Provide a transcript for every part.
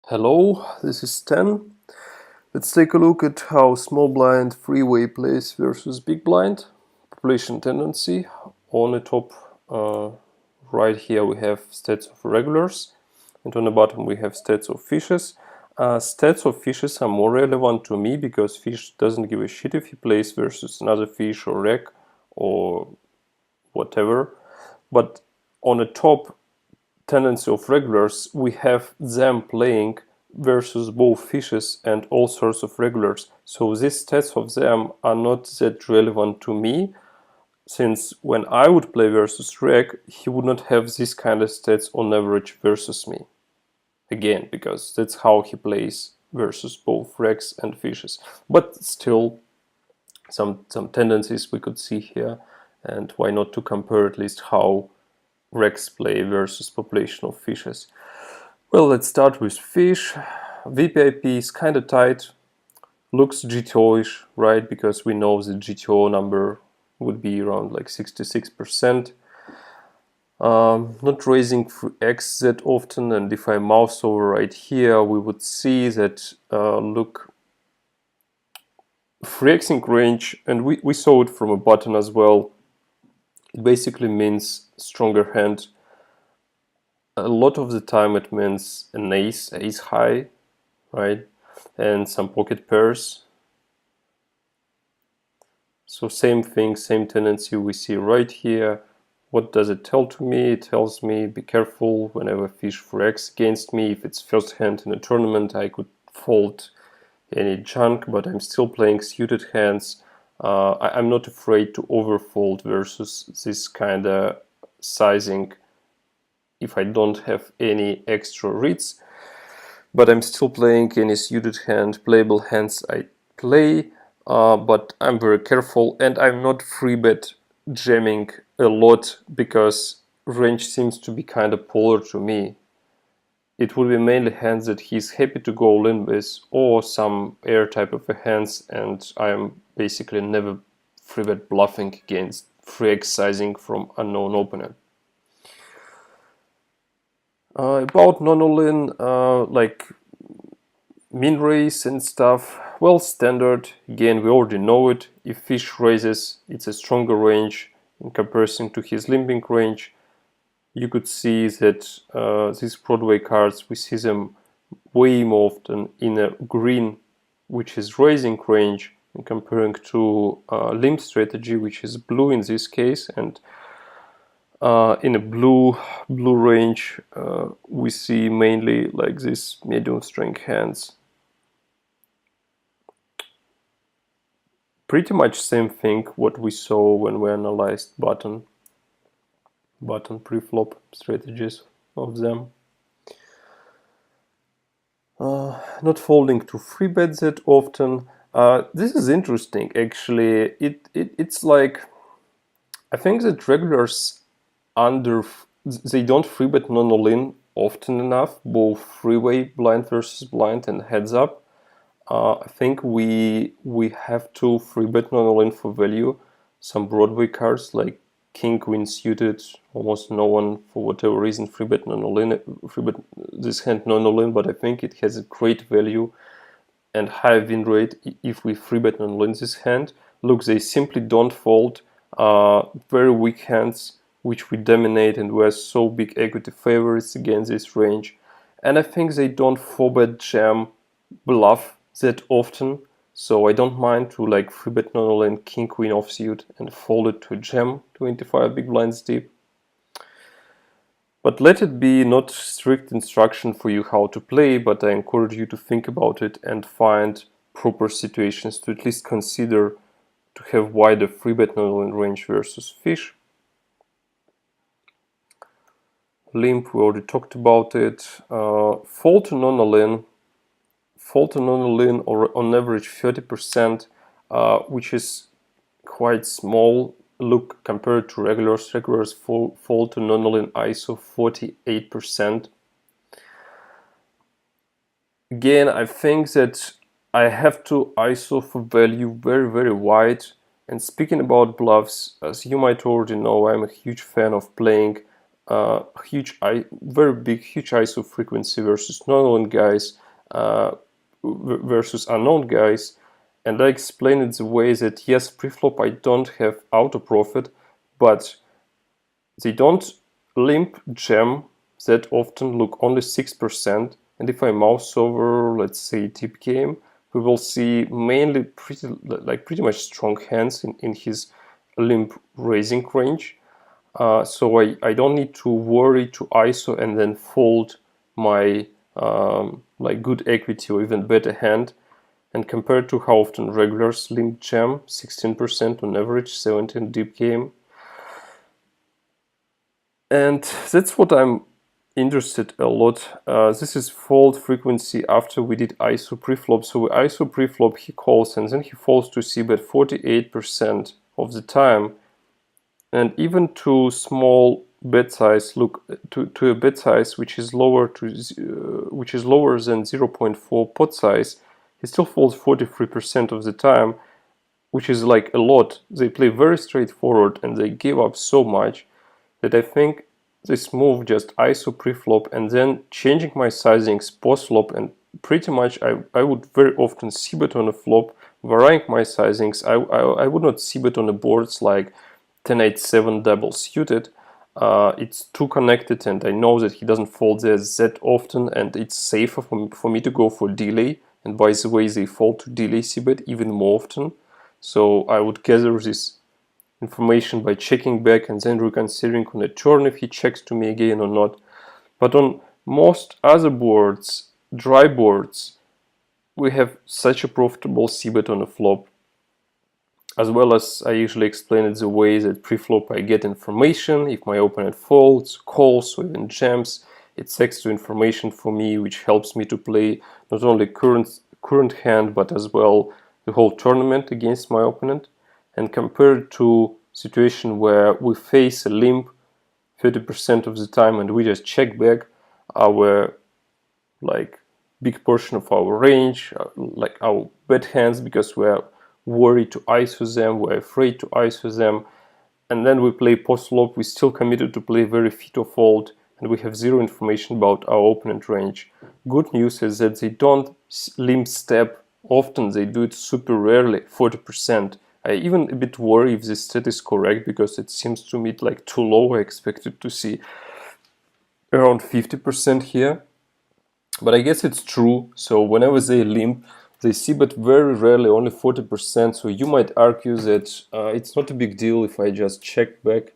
Hello, this is 10. Let's take a look at how small blind freeway plays versus big blind. Population tendency. On the top right here we have stats of regulars, and on the bottom we have stats of fishes. Stats of fishes are more relevant to me because fish doesn't give a shit if he plays versus another fish or reg or whatever. But on the top tendency of regulars, we have them playing versus both fishes and all sorts of regulars. So these stats of them are not that relevant to me, since when I would play versus reg, he would not have this kind of stats on average versus me. Again, because that's how he plays versus both regs and fishes. But still, some tendencies we could see here, and why not to compare at least how regs play versus population of fishes. Well, let's start with fish. VPIP is kind of tight, looks GTO-ish, right? Because we know the GTO number would be around like 66%. Not raising X that often, and if I mouse over right here, we would see that, look, free Xing range, and we saw it from a button as well. It basically means stronger hand. A lot of the time it means an ace high, right? And some pocket pairs. So same thing, same tendency we see right here. What does it tell to me? It tells me be careful whenever fish for X against me. If it's first hand in a tournament, I could fold any junk, but I'm still playing suited hands. I'm not afraid to overfold versus this kind of sizing if I don't have any extra reads, but I'm still playing any suited hand, playable hands I play, but I'm very careful, and I'm not free bet jamming a lot because range seems to be kind of polar to me. It would be mainly hands that he's happy to go all in with, or some air type of a hands, and I'm basically never free bet bluffing against free X sizing from unknown opponent. About non-all-in, like min raise and stuff, well, standard. Again, we already know it. If fish raises, it's a stronger range in comparison to his limping range. You could see that these Broadway cards, we see them way more often in a green, which is raising range, and comparing to limp strategy, which is blue in this case, and in a blue range, we see mainly like this medium strength hands. Pretty much same thing what we saw when we analyzed button pre-flop strategies of them. Not folding to free bet that often. This is interesting actually. It's like, I think that regulars they don't free bet non-all-in often enough, both freeway blind versus blind and heads up. I think we have to free bet non-all-in for value. Some Broadway cards like King Queen suited, almost no one for whatever reason free bet non-all-in, free bet this hand non-all-in, but I think it has a great value and high win rate if we free bet non-all-in this hand. Look, they simply don't fold. Very weak hands, which we dominate, and we're so big equity favorites against this range. And I think they don't 4-bet jam bluff that often, so I don't mind to like 3-bet non-all-in King Queen offsuit and fold it to a jam 25 big blinds deep. But let it be not strict instruction for you how to play, but I encourage you to think about it and find proper situations to at least consider to have wider 3-bet non-all-in range versus fish. Limp, we already talked about it. Fold to non-all-in or on average 30%, which is quite small. Look, compared to regulars fold to non-all-in ISO 48%. Again, I think that I have to ISO for value very, very wide. And speaking about bluffs, as you might already know, I'm a huge fan of playing very big, huge ISO frequency versus non-known guys versus unknown guys, and I explained it the way that yes, preflop I don't have auto profit, but they don't limp jam that often, look, only 6%, and if I mouse over, let's say, deep game, we will see mainly pretty much strong hands in his limp raising range. So I don't need to worry to ISO and then fold my like good equity or even better hand. And compared to how often regulars limp jam, 16% on average, 17 deep game. And that's what I'm interested a lot. This is fold frequency after we did ISO preflop. So with ISO preflop he calls and then he folds to c-bet 48% of the time. And even to small bet size, look, to a bet size which is lower than 0.4 pot size, he still folds 43% of the time, which is like a lot. They play very straightforward and they give up so much that I think this move, just ISO preflop and then changing my sizings post flop, and pretty much I would very often c-bet on a flop, varying my sizings. I would not c-bet on the boards like 10-8-7 double suited. It's too connected and I know that he doesn't fold there that often, and it's safer for me to go for delay. And by the way, they fold to delay c-bet even more often. So I would gather this information by checking back and then reconsidering on a turn if he checks to me again or not. But on most other boards, dry boards, we have such a profitable c-bet on a flop. As well as I usually explain it the way that pre-flop I get information. If my opponent folds, calls, or even jams, it's extra information for me, which helps me to play not only current hand, but as well the whole tournament against my opponent. And compared to situation where we face a limp 30% of the time and we just check back our like big portion of our range, like our bet hands, because we're worried to ISO them, we're afraid to ISO them, and then we play post flop, we're still committed to play very fit or fold, and we have zero information about our opponent range. Good news is that they don't limp step often, they do it super rarely, 40%. I even a bit worry if this stat is correct, because it seems to me like too low. I expected to see around 50% here, but I guess it's true. So whenever they limp, they c-bet very rarely, only 40%. So you might argue that it's not a big deal if I just check back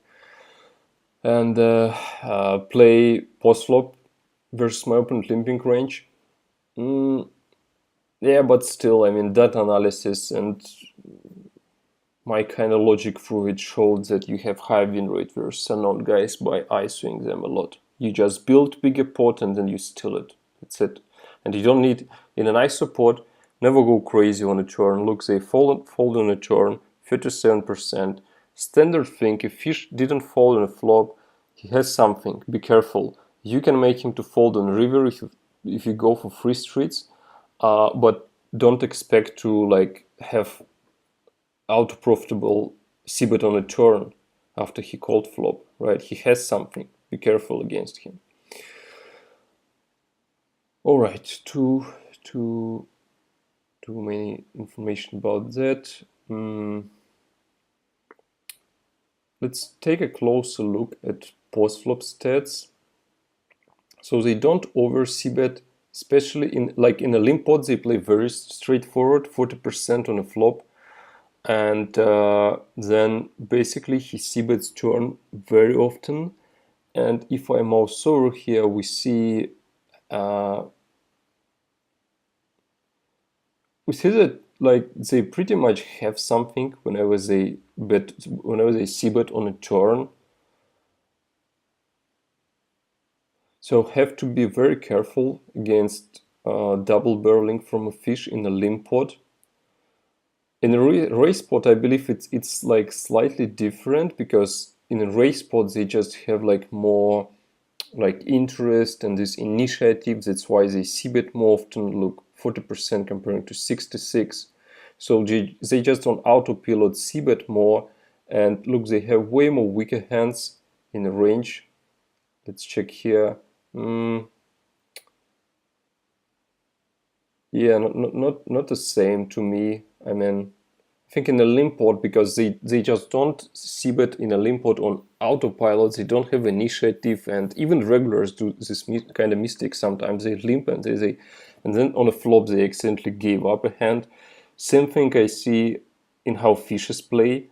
and play post flop versus my opponent limping range. Yeah, but still, I mean, that analysis and my kind of logic through it showed that you have high win rate versus unknown guys by ISOing them a lot. You just build bigger pot and then you steal it. That's it. And you don't need, in an ISO pot, never go crazy on a turn. Look, they fold on a turn, 57%. Standard thing, if fish didn't fold on a flop, he has something. Be careful. You can make him to fold on river if you go for free streets, but don't expect to like have auto profitable c-bet on a turn after he called flop, right? He has something. Be careful against him. All right, too many information about that. Let's take a closer look at post-flop stats. So they don't over c-bet, especially in a limp pot. They play very straightforward, 40% on a flop, and then basically he c-bets turn very often. And if I mouse over here, we see that like they pretty much have something whenever they c-bet on a turn. So have to be very careful against double barreling from a fish in a limp pot. In a race pot, I believe it's like slightly different, because in a race pot they just have like more like interest and this initiative. That's why they c-bet more often. Look, 40% comparing to 66. So they just on autopilot c-bet more, and look, they have way more weaker hands in the range. Let's check here. Yeah, not the same to me. I mean, I think in a limp port, because they just don't see it in a limp port on autopilot, they don't have initiative, and even regulars do this kind of mistake sometimes. They limp and and then on a flop they accidentally gave up a hand. Same thing I see in how fishes play,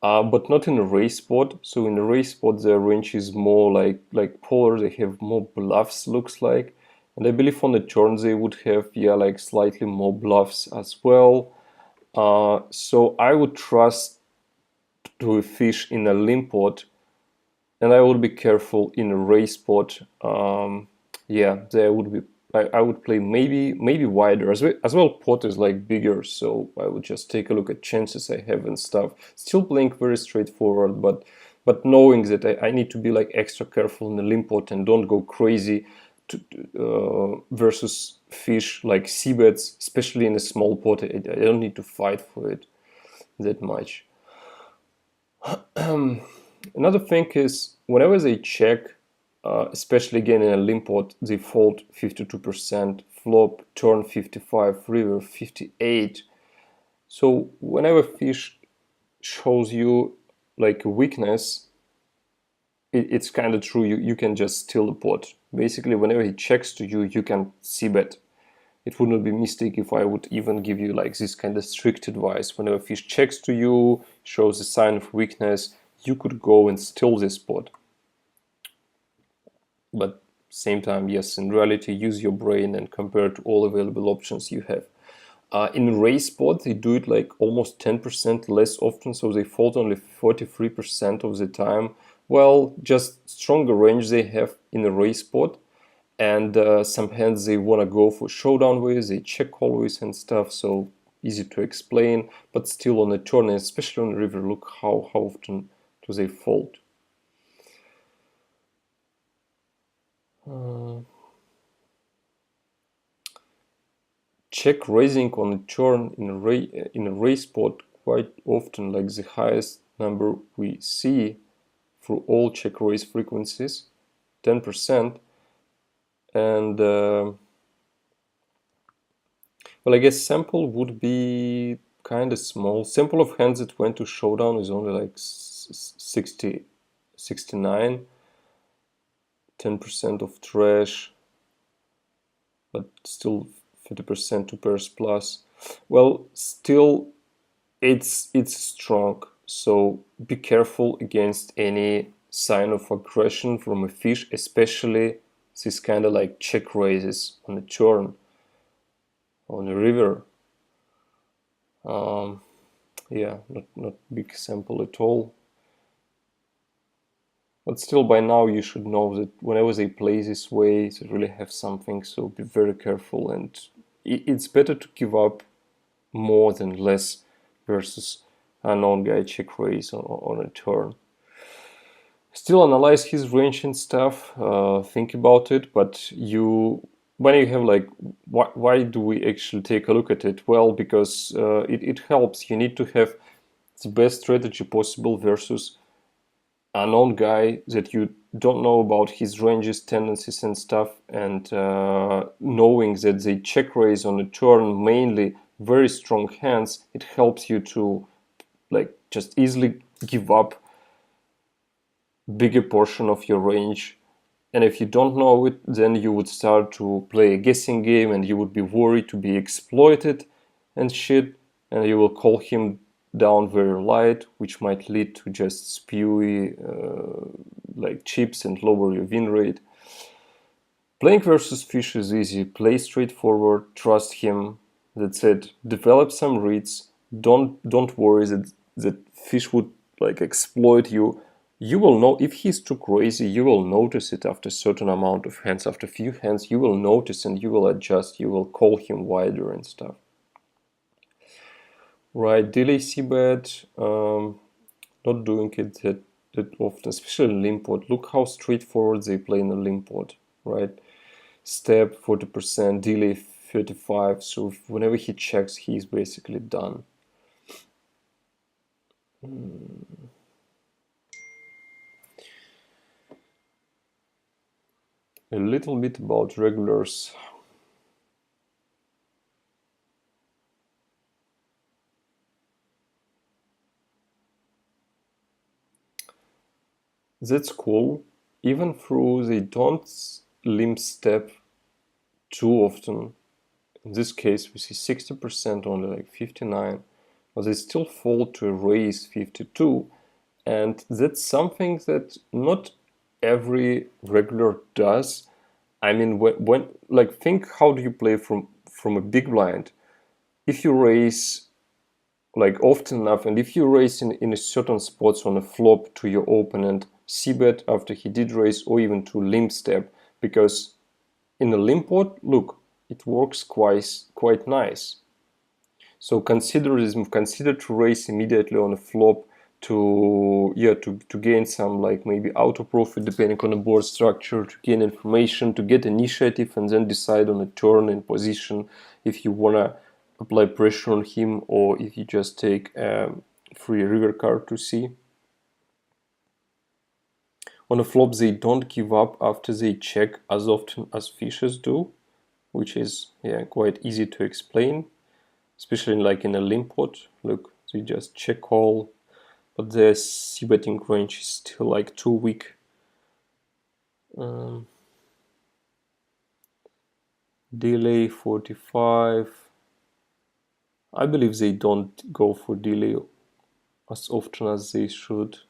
but not in a race port. So in a race port their range is more like polar. They have more bluffs, looks like, and I believe on the turn they would have, yeah, like slightly more bluffs as well. So I would trust to a fish in a limp pot, and I would be careful in a race pot. Yeah, there would be. I would play maybe wider as well. Pot is like bigger, so I would just take a look at chances I have and stuff. Still playing very straightforward, but knowing that I need to be like extra careful in the limp pot and don't go crazy versus fish like seabeds, especially in a small pot. I don't need to fight for it that much. Another thing is whenever they check, especially again in a limp pot, they fold 52%, flop, turn 55, river 58. So whenever fish shows you like a weakness, it's kind of true. You can just steal the pot. Basically, whenever he checks to you, you can c-bet. It would not be a mistake if I would even give you like this kind of strict advice. Whenever fish checks to you, shows a sign of weakness, you could go and steal this pot. But same time, yes, in reality, use your brain and compare to all available options you have. In race pot, they do it like almost 10% less often, so they fold only 43% of the time. Well, just stronger range they have in a race pot, and some hands they want to go for showdown with, they check always and stuff, so easy to explain. But still on the turn, especially on the river, look how often do they fold. Check raising on a turn in a race pot quite often, like the highest number we see through all check raise frequencies, 10%. And well, I guess sample would be kind of small. Sample of hands that went to showdown is only like 60, 69, 10% of trash, but still 50% 2 pairs plus. Well, still it's strong, so be careful against any sign of aggression from a fish, especially this kind of like check raises on a turn, on a river. Yeah, not big sample at all. But still, by now you should know that whenever they play this way, they really have something, so be very careful. And it's better to give up more than less versus a non-guy check raise on a turn. Still analyze his range and stuff, think about it, but when you have like, why do we actually take a look at it? Well, because it helps. You need to have the best strategy possible versus a known guy that you don't know about his ranges, tendencies and stuff, and knowing that they check raise on a turn mainly very strong hands, it helps you to like just easily give up bigger portion of your range. And if you don't know it, then you would start to play a guessing game and you would be worried to be exploited and shit, and you will call him down very light, which might lead to just spewy like chips and lower your win rate. Playing versus fish is easy. Play straightforward, trust him. That's it. Develop some reads. Don't worry that fish would like exploit you. You will know if he's too crazy. You will notice it after a certain amount of hands. After a few hands, you will notice and you will adjust. You will call him wider and stuff. Right, delay c-bet. Not doing it that often, especially in limp pot. Look how straightforward they play in a limp pot, right? Step 40%, delay 35. So whenever he checks, he's basically done. a little bit about regulars. That's cool, even though they don't limb step too often. In this case, we see 60%, only like 59, but they still fall to a raise 52, and that's something that not every regular does. I mean, when like think, how do you play from a big blind? If you raise like often enough, and if you raise in a certain spots on a flop to your opponent, c-bet after he did raise, or even to limp step, because in a limp pot, look, it works quite nice. So consider this move. Consider to raise immediately on a flop to gain some, like, maybe auto profit depending on the board structure, to gain information, to get initiative, and then decide on a turn in position if you wanna apply pressure on him or if you just take a free river card to see. On a flop, they don't give up after they check as often as fishes do, which is quite easy to explain, especially like in a limp pot. Look, they just check call, but the c-betting range is still like too weak. Delay 45. I believe they don't go for delay as often as they should.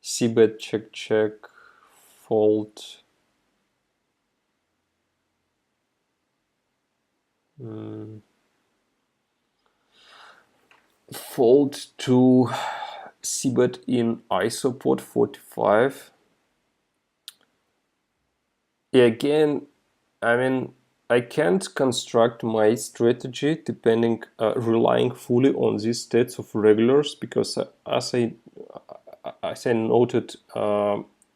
C-bet, check, check, fold. Fold to c-bet in ISO pot 45. Yeah, again, I mean, I can't construct my strategy depending, relying fully on these stats of regulars, because as I noted,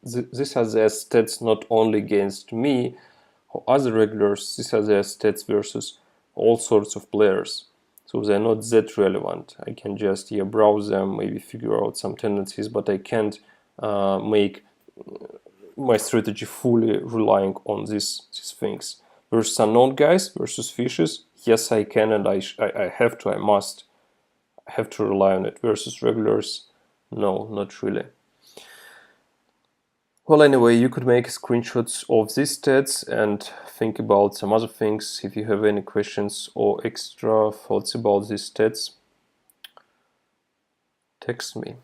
this has their stats not only against me or other regulars, this has their stats versus all sorts of players. So they're not that relevant. I can just browse them, maybe figure out some tendencies, but I can't make my strategy fully relying on these things. Versus unknown guys, versus fishes, yes I can, and I have to, I must have to rely on it. Versus regulars, no, not really. Well, anyway, you could make screenshots of these stats and think about some other things. If you have any questions or extra thoughts about these stats, text me.